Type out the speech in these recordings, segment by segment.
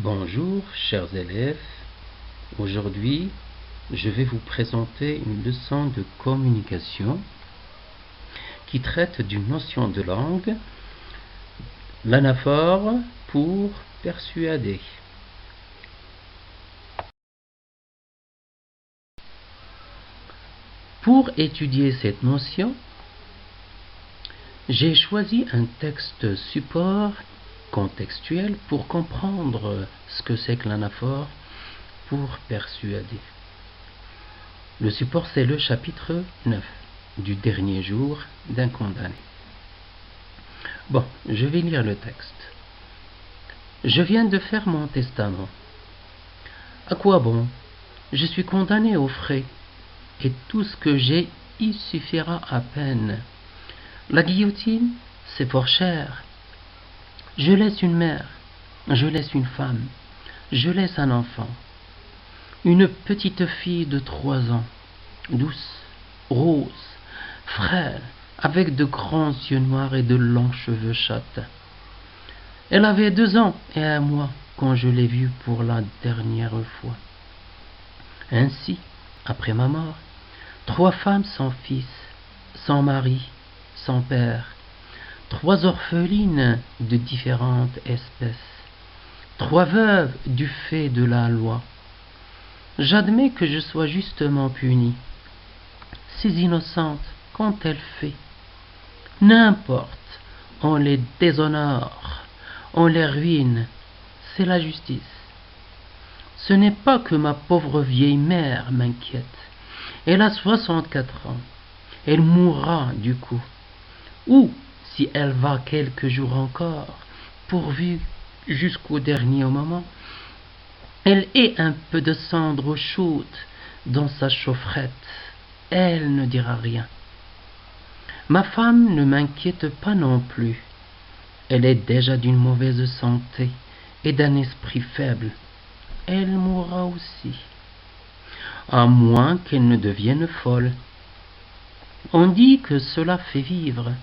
Bonjour chers élèves, aujourd'hui je vais vous présenter une leçon de communication qui traite d'une notion de langue, l'anaphore pour persuader. Pour étudier cette notion, j'ai choisi un texte support contextuel pour comprendre ce que c'est que l'anaphore pour persuader. Le support, c'est le chapitre 9 du dernier jour d'un condamné. Bon, je vais lire le texte. Je viens de faire mon testament. À quoi bon? Je suis condamné aux frais, et tout ce que j'ai y suffira à peine. La guillotine, c'est fort cher. Je laisse une mère, je laisse une femme, je laisse un enfant. Une petite fille de 3 ans, douce, rose, frêle, avec de grands yeux noirs et de longs cheveux châtains. Elle avait 2 ans et 1 mois quand je l'ai vue pour la dernière fois. Ainsi, après ma mort, 3 femmes sans fils, sans mari, sans père, 3 orphelines de différentes espèces, 3 veuves du fait de la loi. J'admets que je sois justement punie. Ces innocentes, qu'ont-elles fait? N'importe, on les déshonore, on les ruine, c'est la justice. Ce n'est pas que ma pauvre vieille mère m'inquiète. Elle a 64 ans. Elle mourra du coup. Ou, si elle va quelques jours encore, pourvu jusqu'au dernier moment, elle ait un peu de cendre chaude dans sa chaufferette, elle ne dira rien. Ma femme ne m'inquiète pas non plus. Elle est déjà d'une mauvaise santé et d'un esprit faible. Elle mourra aussi, à moins qu'elle ne devienne folle. On dit que cela fait vivre,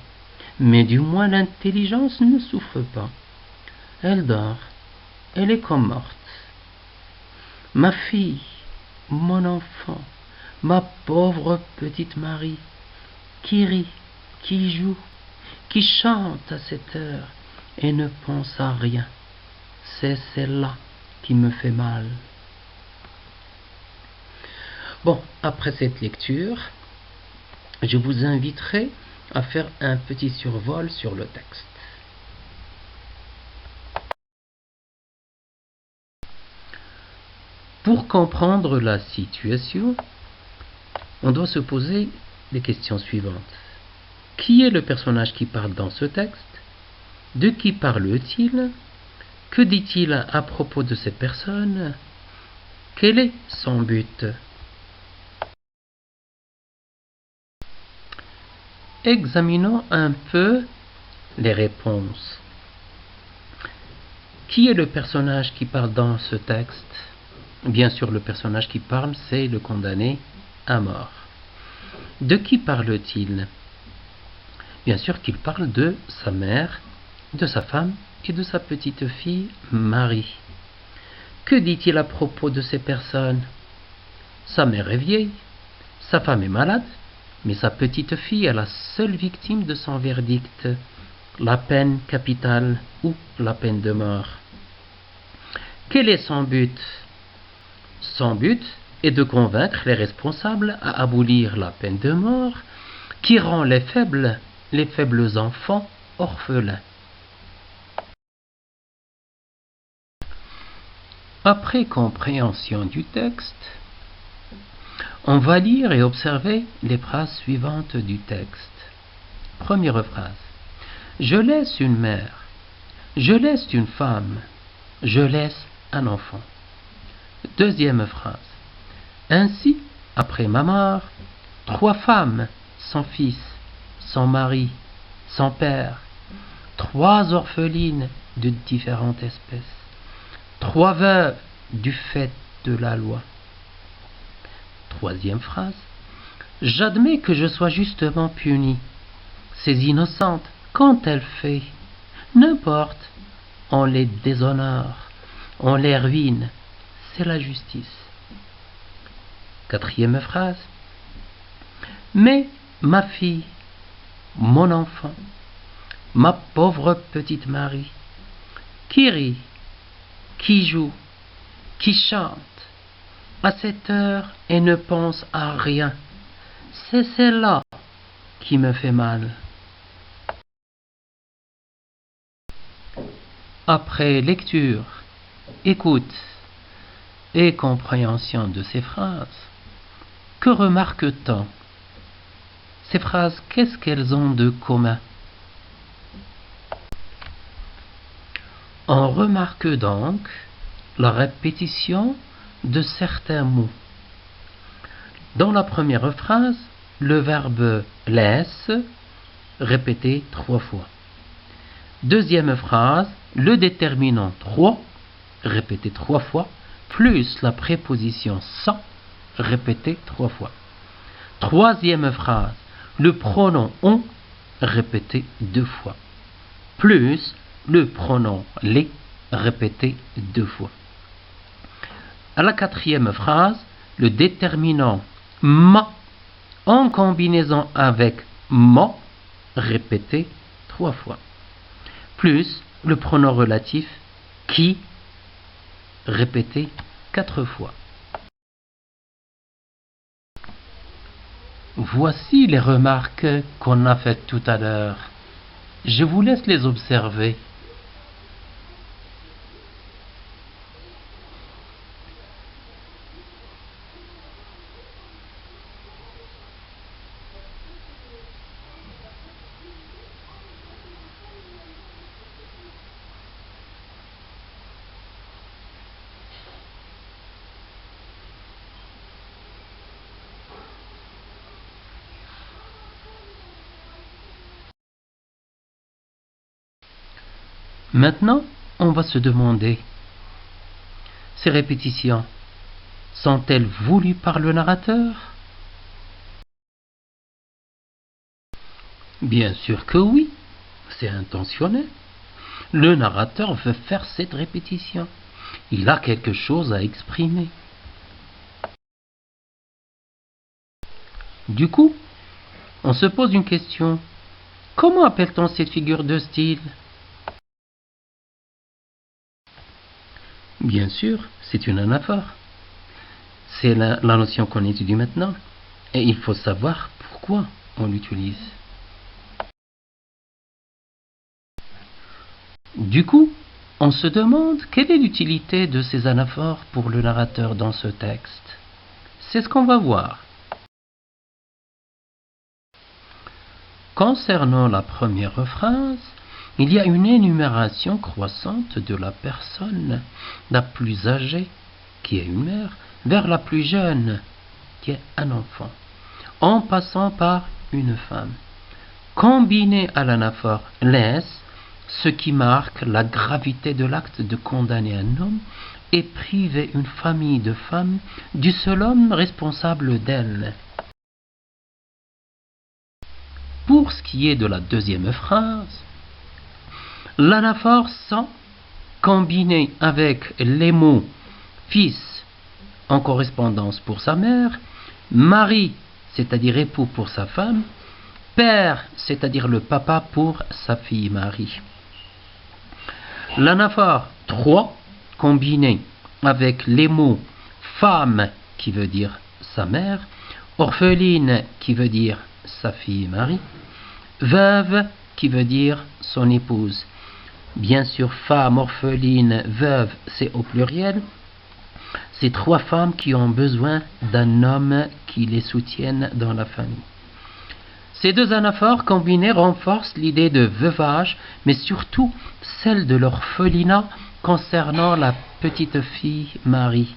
mais du moins l'intelligence ne souffre pas. Elle dort, elle est comme morte. Ma fille, mon enfant, ma pauvre petite Marie, qui rit, qui joue, qui chante à cette heure et ne pense à rien, c'est celle-là qui me fait mal. Bon, après cette lecture, je vous inviterai à faire un petit survol sur le texte. Pour comprendre la situation, on doit se poser les questions suivantes. Qui est le personnage qui parle dans ce texte? De qui parle-t-il? Que dit-il à propos de ces personnes? Quel est son but? Examinons un peu les réponses. Qui est le personnage qui parle dans ce texte? Bien sûr, le personnage qui parle, c'est le condamné à mort. De qui parle-t-il? Bien sûr qu'il parle de sa mère, de sa femme et de sa petite fille Marie. Que dit-il à propos de ces personnes? Sa mère est vieille, sa femme est malade, mais sa petite fille est la seule victime de son verdict, la peine capitale ou la peine de mort. Quel est son but? Son but est de convaincre les responsables à abolir la peine de mort qui rend les faibles enfants orphelins. Après compréhension du texte, on va lire et observer les phrases suivantes du texte. Première phrase. Je laisse une mère. Je laisse une femme. Je laisse un enfant. Deuxième phrase. Ainsi, après ma mort, 3 femmes sans fils, sans mari, sans père, 3 orphelines de différentes espèces, 3 veuves du fait de la loi. Troisième phrase. J'admets que je sois justement punie. Ces innocentes, qu'ont-elles fait? N'importe, on les déshonore, on les ruine. C'est la justice. Quatrième phrase. Mais ma fille, mon enfant, ma pauvre petite Marie, qui rit, qui joue, qui chante, à cette heure et ne pense à rien, c'est celle-là qui me fait mal. Après lecture, écoute et compréhension de ces phrases, que remarque-t-on? Ces phrases, qu'est-ce qu'elles ont de commun? On remarque donc la répétition de certains mots. Dans la première phrase, le verbe laisse, répété 3 fois. Deuxième phrase, le déterminant 3, répété 3 fois, plus la préposition sans, répété 3 fois. Troisième phrase, le pronom on, répété 2 fois, plus le pronom les, répété 2 fois. À la quatrième phrase, le déterminant ma, en combinaison avec mon, répété 3 fois, plus le pronom relatif qui, répété 4 fois. Voici les remarques qu'on a faites tout à l'heure. Je vous laisse les observer. Maintenant, on va se demander, ces répétitions sont-elles voulues par le narrateur? Bien sûr que oui, c'est intentionnel. Le narrateur veut faire cette répétition. Il a quelque chose à exprimer. Du coup, on se pose une question. Comment appelle-t-on cette figure de style? Bien sûr, c'est une anaphore. C'est la notion qu'on étudie maintenant. Et il faut savoir pourquoi on l'utilise. Du coup, on se demande quelle est l'utilité de ces anaphores pour le narrateur dans ce texte. C'est ce qu'on va voir. Concernant la première phrase, il y a une énumération croissante de la personne la plus âgée, qui est une mère, vers la plus jeune, qui est un enfant, en passant par une femme. Combiné à l'anaphore laisse, ce qui marque la gravité de l'acte de condamner un homme et priver une famille de femmes du seul homme responsable d'elle. Pour ce qui est de la deuxième phrase, l'anaphore sans, combiné avec les mots fils en correspondance pour sa mère, mari, c'est-à-dire époux pour sa femme, père, c'est-à-dire le papa pour sa fille Marie. L'anaphore 3, combiné avec les mots femme, qui veut dire sa mère, orpheline, qui veut dire sa fille Marie, veuve, qui veut dire son épouse. Bien sûr, femme, orpheline, veuve, c'est au pluriel. C'est 3 femmes qui ont besoin d'un homme qui les soutienne dans la famille. Ces 2 anaphores combinés renforcent l'idée de veuvage, mais surtout celle de l'orphelinat concernant la petite fille Marie,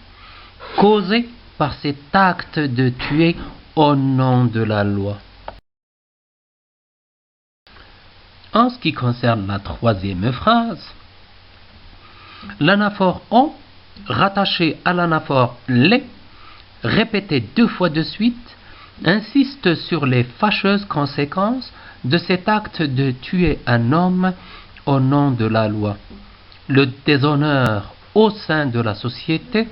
causée par cet acte de tuer au nom de la loi. En ce qui concerne la troisième phrase, l'anaphore on, rattaché à l'anaphore les, répété 2 fois de suite, insiste sur les fâcheuses conséquences de cet acte de tuer un homme au nom de la loi. Le déshonneur au sein de la société,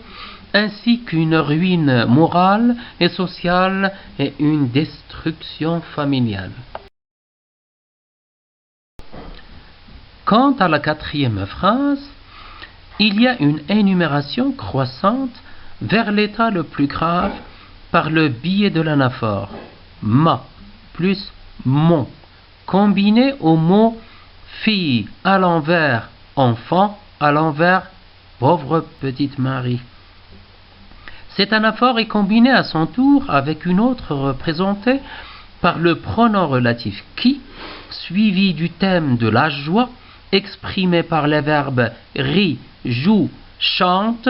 ainsi qu'une ruine morale et sociale et une destruction familiale. Quant à la quatrième phrase, il y a une énumération croissante vers l'état le plus grave par le biais de l'anaphore ma plus mon, combiné au mot fille à l'envers enfant à l'envers pauvre petite Marie. Cet anaphore est combiné à son tour avec une autre représentée par le pronom relatif qui, suivi du thème de la joie, exprimé par les verbes rit, joue, chante,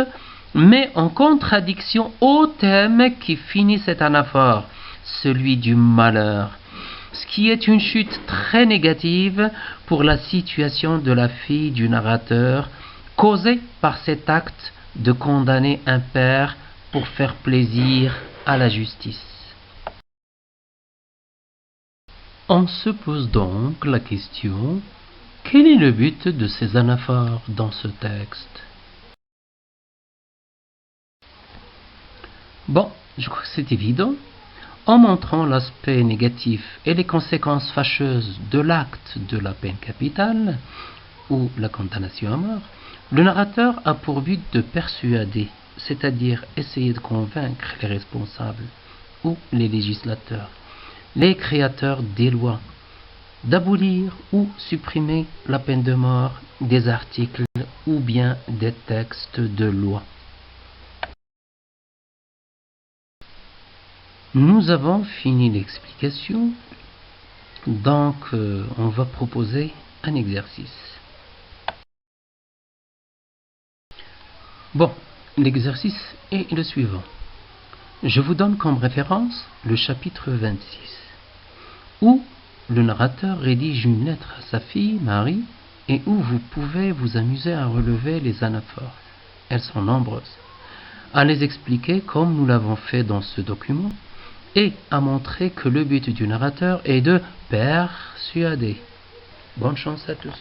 mais en contradiction au thème qui finit cet anaphore, celui du malheur, ce qui est une chute très négative pour la situation de la fille du narrateur, causée par cet acte de condamner un père pour faire plaisir à la justice. On se pose donc la question: quel est le but de ces anaphores dans ce texte? Bon, je crois que c'est évident. En montrant l'aspect négatif et les conséquences fâcheuses de l'acte de la peine capitale, ou la condamnation à mort, le narrateur a pour but de persuader, c'est-à-dire essayer de convaincre les responsables, ou les législateurs, les créateurs des lois, d'abolir ou supprimer la peine de mort des articles ou bien des textes de loi. Nous avons fini l'explication, donc on va proposer un exercice. Bon, l'exercice est le suivant. Je vous donne comme référence le chapitre 26, où le narrateur rédige une lettre à sa fille, Marie, et où vous pouvez vous amuser à relever les anaphores. Elles sont nombreuses. À les expliquer comme nous l'avons fait dans ce document, et à montrer que le but du narrateur est de persuader. Bonne chance à tous.